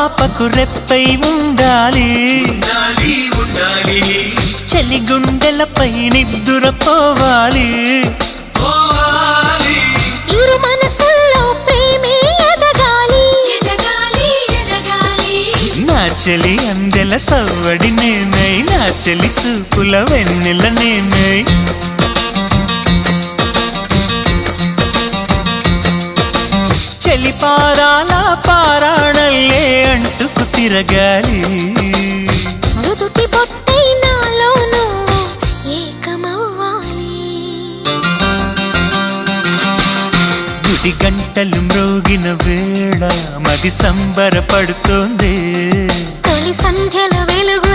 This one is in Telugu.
పాపకు రెప్పై ఉండాలి చలి గుండెలపై నిద్దురపోవాలి ఇరు మనసుల్లో ప్రేమే ఎదగాలి నా చెలి అందెల సవ్వడి నేనై నా చెలి చూపుల వెన్నెల నేనై చెలి పారాల పారాణల్లే అంటుకు తిరగాలి నుదుటి బొట్టై నాలో నువ్వు ఏకమవ్వాలి గుడి గంటలు మ్రోగిన వేళ మది సంబరపడుతోంది తొలి సంధ్యల వెలుగు